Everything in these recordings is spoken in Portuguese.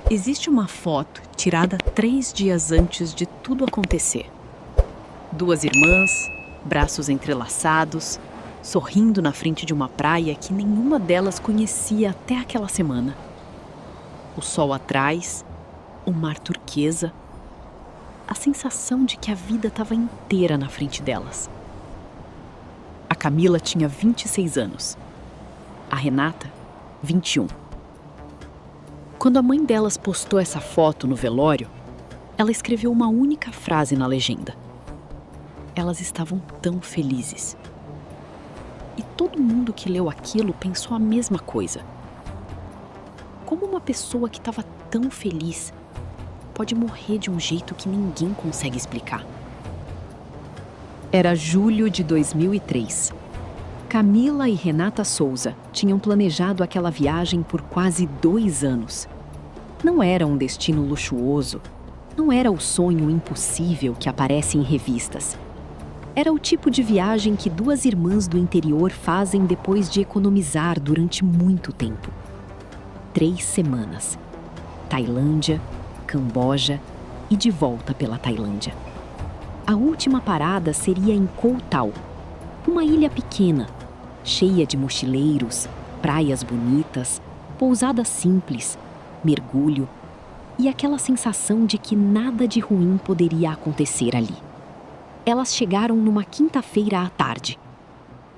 Existe uma foto tirada 3 dias antes de tudo acontecer. 2 irmãs, braços entrelaçados, sorrindo na frente de uma praia que nenhuma delas conhecia até aquela semana. O sol atrás, o mar turquesa, a sensação de que a vida estava inteira na frente delas. A Camila tinha 26 anos, a Renata, 21. Quando a mãe delas postou essa foto no velório, ela escreveu uma única frase na legenda. Elas estavam tão felizes. E todo mundo que leu aquilo pensou a mesma coisa. Como uma pessoa que estava tão feliz pode morrer de um jeito que ninguém consegue explicar? Era julho de 2003. Camila e Renata Souza tinham planejado aquela viagem por quase 2 anos. Não era um destino luxuoso, não era o sonho impossível que aparece em revistas. Era o tipo de viagem que 2 irmãs do interior fazem depois de economizar durante muito tempo. 3 semanas. Tailândia, Camboja e de volta pela Tailândia. A última parada seria em Koh Tao, uma ilha pequena, cheia de mochileiros, praias bonitas, pousadas simples, mergulho e aquela sensação de que nada de ruim poderia acontecer ali. Elas chegaram numa quinta-feira à tarde.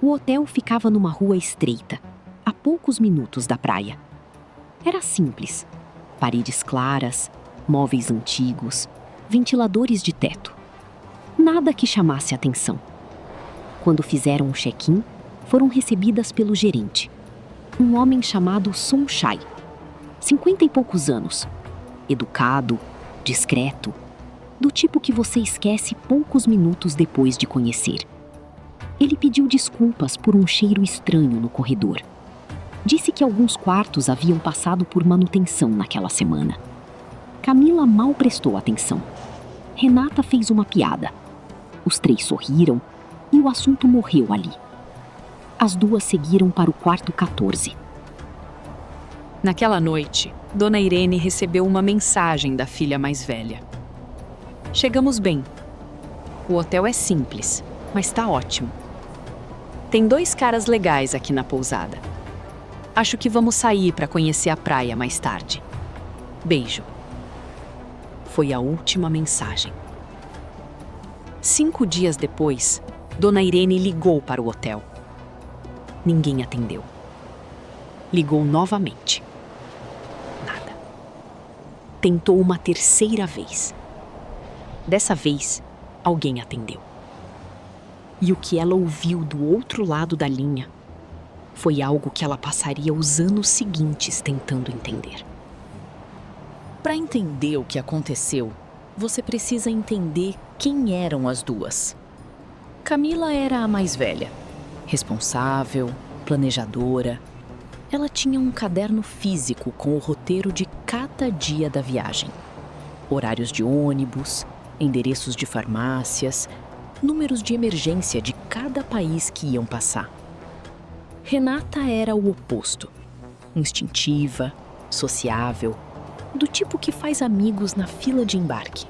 O hotel ficava numa rua estreita, a poucos minutos da praia. Era simples, paredes claras, móveis antigos, ventiladores de teto. Nada que chamasse atenção. Quando fizeram o check-in, foram recebidas pelo gerente, um homem chamado Sonchai, 50 e poucos anos, educado, discreto, do tipo que você esquece poucos minutos depois de conhecer. Ele pediu desculpas por um cheiro estranho no corredor. Disse que alguns quartos haviam passado por manutenção naquela semana. Camila mal prestou atenção. Renata fez uma piada. Os 3 sorriram e o assunto morreu ali. As 2 seguiram para o quarto 14. Naquela noite, Dona Irene recebeu uma mensagem da filha mais velha. Chegamos bem. O hotel é simples, mas tá ótimo. Tem 2 caras legais aqui na pousada. Acho que vamos sair para conhecer a praia mais tarde. Beijo. Foi a última mensagem. 5 dias depois, Dona Irene ligou para o hotel. Ninguém atendeu. Ligou novamente. Nada. Tentou uma terceira vez. Dessa vez, alguém atendeu. E o que ela ouviu do outro lado da linha foi algo que ela passaria os anos seguintes tentando entender. Para entender o que aconteceu, você precisa entender quem eram as 2. Camila era a mais velha, responsável, planejadora. Ela tinha um caderno físico com o roteiro de cada dia da viagem. Horários de ônibus, endereços de farmácias, números de emergência de cada país que iam passar. Renata era o oposto. Instintiva, sociável, do tipo que faz amigos na fila de embarque.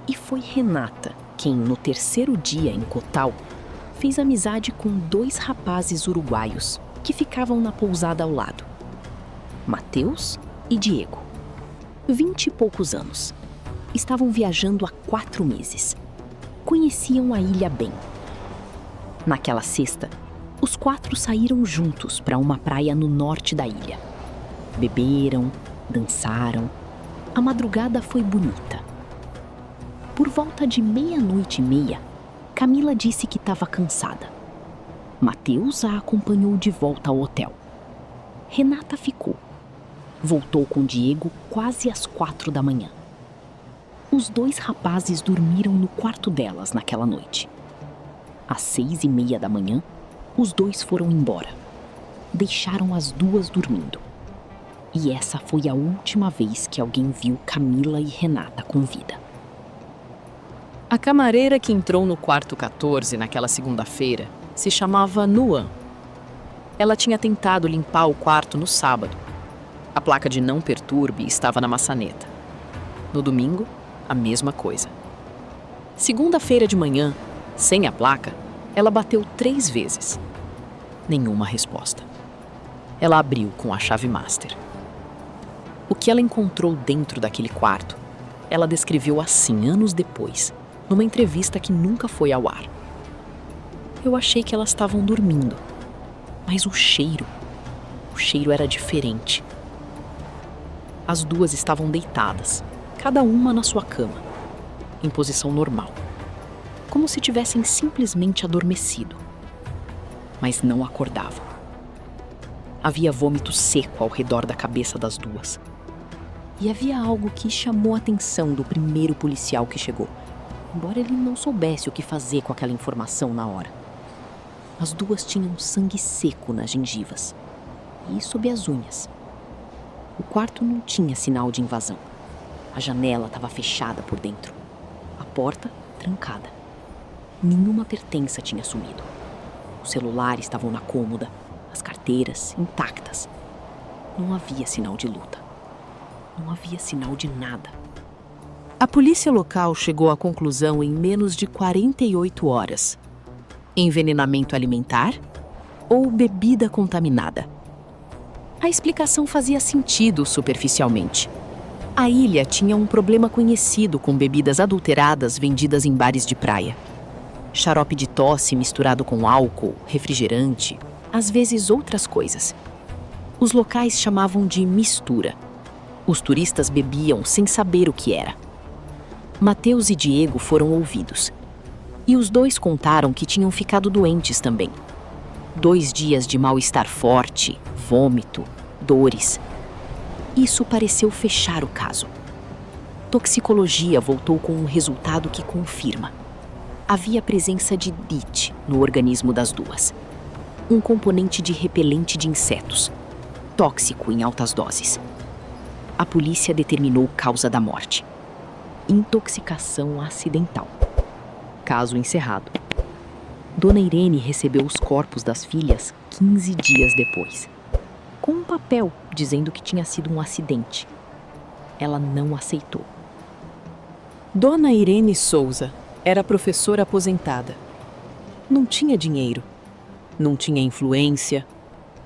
E foi Renata quem, no terceiro dia em Koh Tao, fez amizade com 2 rapazes uruguaios que ficavam na pousada ao lado. Mateus e Diego. 20 e poucos anos. Estavam viajando há 4 meses. Conheciam a ilha bem. Naquela sexta, os 4 saíram juntos para uma praia no norte da ilha. Beberam, dançaram. A madrugada foi bonita. Por volta de 00:30, Camila disse que estava cansada. Mateus a acompanhou de volta ao hotel. Renata ficou. Voltou com Diego quase às 4 da manhã. Os 2 rapazes dormiram no quarto delas naquela noite. Às 6:30 da manhã, os 2 foram embora. Deixaram as 2 dormindo. E essa foi a última vez que alguém viu Camila e Renata com vida. A camareira que entrou no quarto 14 naquela segunda-feira se chamava Nuan. Ela tinha tentado limpar o quarto no sábado, A placa de não perturbe estava na maçaneta. No domingo, a mesma coisa. Segunda-feira de manhã, sem a placa, ela bateu 3 vezes. Nenhuma resposta. Ela abriu com a chave master. O que ela encontrou dentro daquele quarto, ela descreveu assim anos depois, numa entrevista que nunca foi ao ar. Eu achei que elas estavam dormindo, mas o cheiro era diferente. As duas estavam deitadas, cada uma na sua cama, em posição normal, como se tivessem simplesmente adormecido, mas não acordavam. Havia vômito seco ao redor da cabeça das duas. E havia algo que chamou a atenção do primeiro policial que chegou, embora ele não soubesse o que fazer com aquela informação na hora. As duas tinham sangue seco nas gengivas e sob as unhas. O quarto não tinha sinal de invasão. A janela estava fechada por dentro. A porta trancada. Nenhuma pertença tinha sumido. Os celulares estavam na cômoda, as carteiras intactas. Não havia sinal de luta. Não havia sinal de nada. A polícia local chegou à conclusão em menos de 48 horas. Envenenamento alimentar ou bebida contaminada? A explicação fazia sentido superficialmente. A ilha tinha um problema conhecido com bebidas adulteradas vendidas em bares de praia. Xarope de tosse misturado com álcool, refrigerante, às vezes outras coisas. Os locais chamavam de mistura. Os turistas bebiam sem saber o que era. Mateus e Diego foram ouvidos. E os dois contaram que tinham ficado doentes também. 2 dias de mal-estar forte, vômito, dores. Isso pareceu fechar o caso. Toxicologia voltou com um resultado que confirma. Havia presença de DIT no organismo das duas. Um componente de repelente de insetos, tóxico em altas doses. A polícia determinou causa da morte: intoxicação acidental. Caso encerrado. Dona Irene recebeu os corpos das filhas 15 dias depois, com um papel dizendo que tinha sido um acidente. Ela não aceitou. Dona Irene Souza era professora aposentada. Não tinha dinheiro, não tinha influência,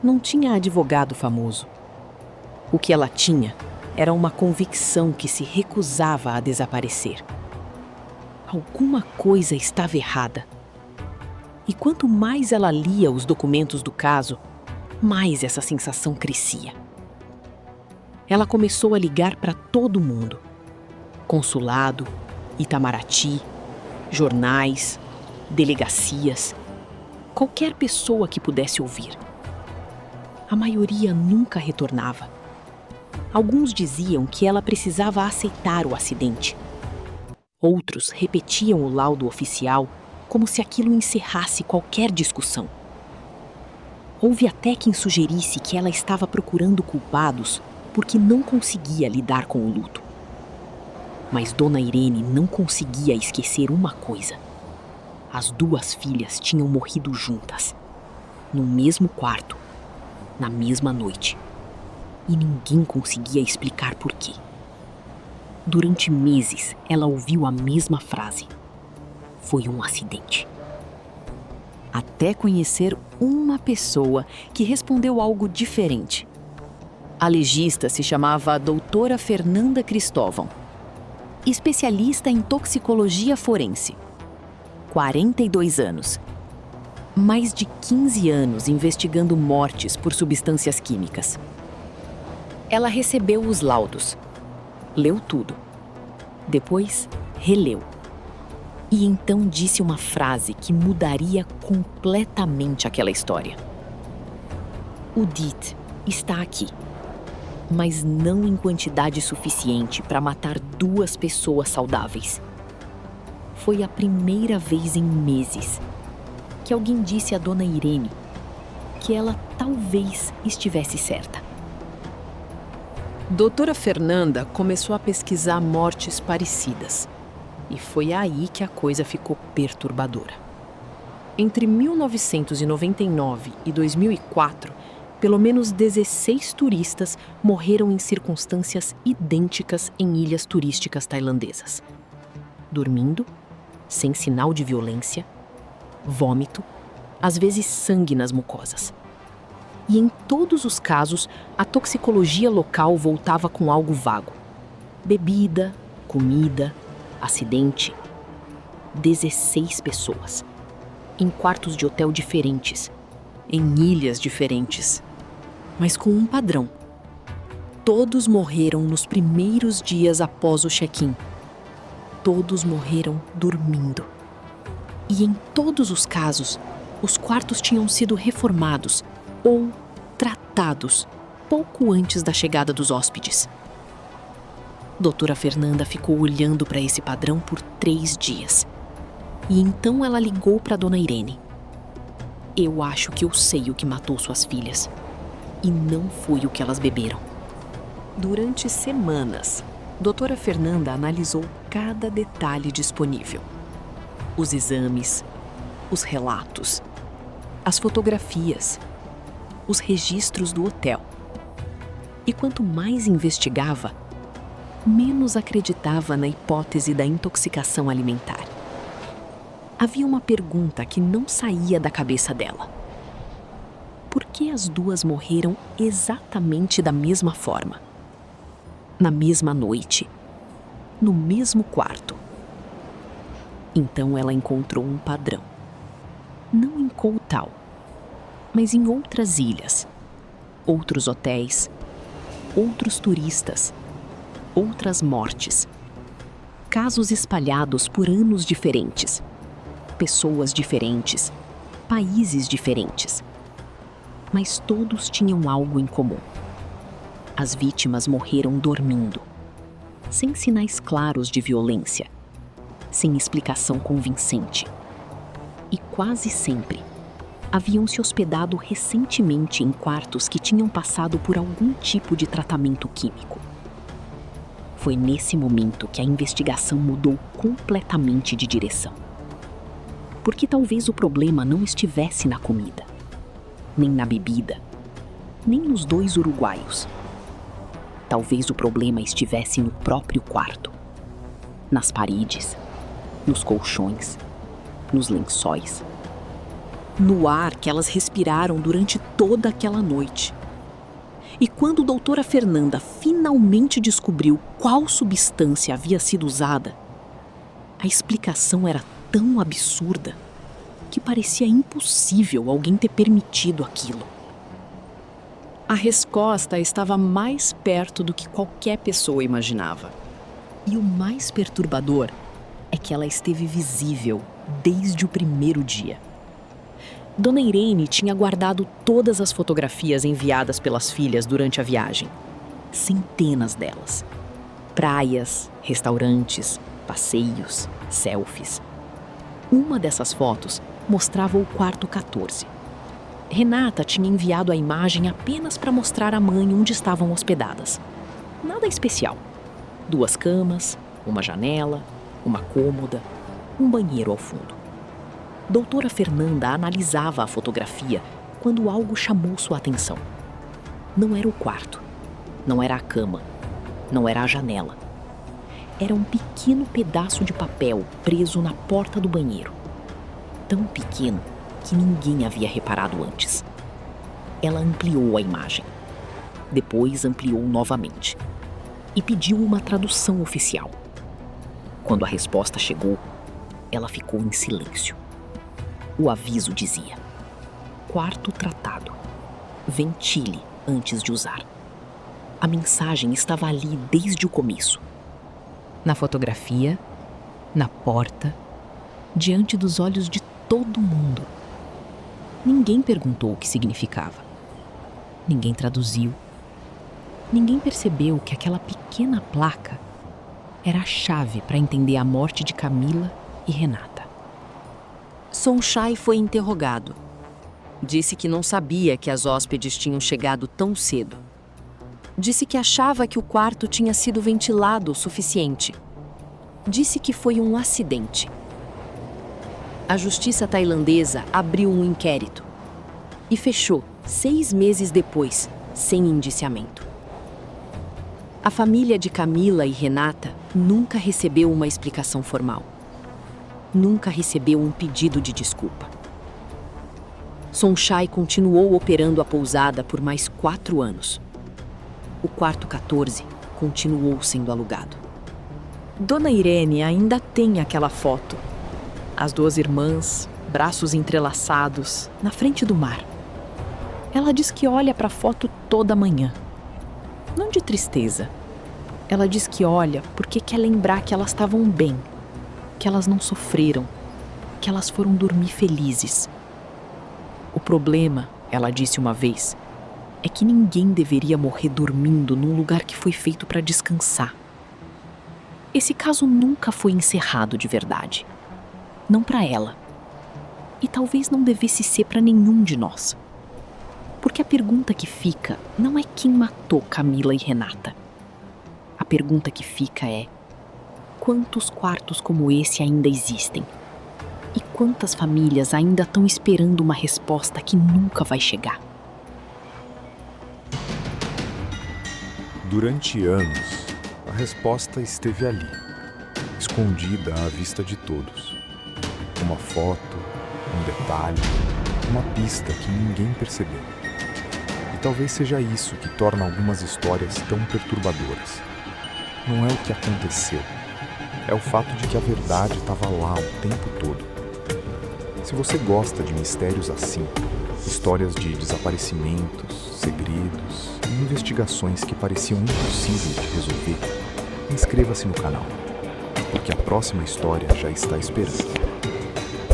não tinha advogado famoso. O que ela tinha era uma convicção que se recusava a desaparecer. Alguma coisa estava errada. E quanto mais ela lia os documentos do caso, mais essa sensação crescia. Ela começou a ligar para todo mundo. Consulado, Itamaraty, jornais, delegacias, qualquer pessoa que pudesse ouvir. A maioria nunca retornava. Alguns diziam que ela precisava aceitar o acidente. Outros repetiam o laudo oficial como se aquilo encerrasse qualquer discussão. Houve até quem sugerisse que ela estava procurando culpados porque não conseguia lidar com o luto. Mas Dona Irene não conseguia esquecer uma coisa. As 2 filhas tinham morrido juntas, no mesmo quarto, na mesma noite. E ninguém conseguia explicar por quê. Durante meses, ela ouviu a mesma frase: foi um acidente. Até conhecer uma pessoa que respondeu algo diferente. A legista se chamava Doutora Fernanda Cristóvão, especialista em toxicologia forense. 42 anos. Mais de 15 anos investigando mortes por substâncias químicas. Ela recebeu os laudos, leu tudo. Depois, releu. E então disse uma frase que mudaria completamente aquela história. O DIT está aqui, mas não em quantidade suficiente para matar 2 pessoas saudáveis. Foi a primeira vez em meses que alguém disse a Dona Irene que ela talvez estivesse certa. Doutora Fernanda começou a pesquisar mortes parecidas. E foi aí que a coisa ficou perturbadora. Entre 1999 e 2004, pelo menos 16 turistas morreram em circunstâncias idênticas em ilhas turísticas tailandesas. Dormindo, sem sinal de violência, vômito, às vezes sangue nas mucosas. E em todos os casos, a toxicologia local voltava com algo vago. Bebida, comida, acidente. 16 pessoas. Em quartos de hotel diferentes. Em ilhas diferentes. Mas com um padrão. Todos morreram nos primeiros dias após o check-in. Todos morreram dormindo. E em todos os casos, os quartos tinham sido reformados ou tratados pouco antes da chegada dos hóspedes. Doutora Fernanda ficou olhando para esse padrão por 3 dias. E então ela ligou para Dona Irene. Eu acho que eu sei o que matou suas filhas. E não foi o que elas beberam. Durante semanas, Doutora Fernanda analisou cada detalhe disponível. Os exames, os relatos, as fotografias, os registros do hotel. E quanto mais investigava, menos acreditava na hipótese da intoxicação alimentar. Havia uma pergunta que não saía da cabeça dela. Por que as duas morreram exatamente da mesma forma? Na mesma noite, no mesmo quarto. Então ela encontrou um padrão. Não em Koh Tao, mas em outras ilhas, outros hotéis, outros turistas, outras mortes. Casos espalhados por anos diferentes, pessoas diferentes, países diferentes. Mas todos tinham algo em comum. As vítimas morreram dormindo, sem sinais claros de violência, sem explicação convincente. E quase sempre haviam se hospedado recentemente em quartos que tinham passado por algum tipo de tratamento químico. Foi nesse momento que a investigação mudou completamente de direção. Porque talvez o problema não estivesse na comida, nem na bebida, nem nos 2 uruguaios. Talvez o problema estivesse no próprio quarto, nas paredes, nos colchões, nos lençóis, no ar que elas respiraram durante toda aquela noite. E quando doutora Fernanda finalmente descobriu qual substância havia sido usada, a explicação era tão absurda que parecia impossível alguém ter permitido aquilo. A resposta estava mais perto do que qualquer pessoa imaginava. E o mais perturbador é que ela esteve visível desde o primeiro dia. Dona Irene tinha guardado todas as fotografias enviadas pelas filhas durante a viagem. Centenas delas. Praias, restaurantes, passeios, selfies. Uma dessas fotos mostrava o quarto 14. Renata tinha enviado a imagem apenas para mostrar à mãe onde estavam hospedadas. Nada especial. 2 camas, uma janela, uma cômoda, um banheiro ao fundo. Doutora Fernanda analisava a fotografia quando algo chamou sua atenção. Não era o quarto, não era a cama, não era a janela. Era um pequeno pedaço de papel preso na porta do banheiro. Tão pequeno que ninguém havia reparado antes. Ela ampliou a imagem. Depois ampliou novamente. E pediu uma tradução oficial. Quando a resposta chegou, ela ficou em silêncio. O aviso dizia: quarto tratado. Ventile antes de usar. A mensagem estava ali desde o começo. Na fotografia, na porta, diante dos olhos de todo mundo. Ninguém perguntou o que significava. Ninguém traduziu. Ninguém percebeu que aquela pequena placa era a chave para entender a morte de Camila e Renata. Sonchai foi interrogado. Disse que não sabia que as hóspedes tinham chegado tão cedo. Disse que achava que o quarto tinha sido ventilado o suficiente. Disse que foi um acidente. A justiça tailandesa abriu um inquérito e fechou 6 meses depois, sem indiciamento. A família de Camila e Renata nunca recebeu uma explicação formal. Nunca recebeu um pedido de desculpa. Sonchai continuou operando a pousada por mais 4 anos. O quarto 14 continuou sendo alugado. Dona Irene ainda tem aquela foto. As 2 irmãs, braços entrelaçados, na frente do mar. Ela diz que olha para a foto toda manhã. Não de tristeza. Ela diz que olha porque quer lembrar que elas estavam bem, que elas não sofreram, que elas foram dormir felizes. O problema, ela disse uma vez, é que ninguém deveria morrer dormindo num lugar que foi feito para descansar. Esse caso nunca foi encerrado de verdade. Não para ela. E talvez não devesse ser para nenhum de nós. Porque a pergunta que fica não é quem matou Camila e Renata. A pergunta que fica é: quantos quartos como esse ainda existem? E quantas famílias ainda estão esperando uma resposta que nunca vai chegar? Durante anos, a resposta esteve ali, escondida à vista de todos. Uma foto, um detalhe, uma pista que ninguém percebeu. E talvez seja isso que torna algumas histórias tão perturbadoras. Não é o que aconteceu, é o fato de que a verdade estava lá o tempo todo. Se você gosta de mistérios assim, histórias de desaparecimentos, segredos e investigações que pareciam impossíveis de resolver, inscreva-se no canal, porque a próxima história já está esperando.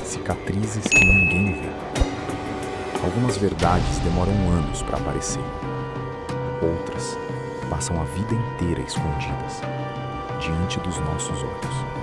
Cicatrizes que ninguém vê. Algumas verdades demoram anos para aparecer. Outras passam a vida inteira escondidas, diante dos nossos olhos.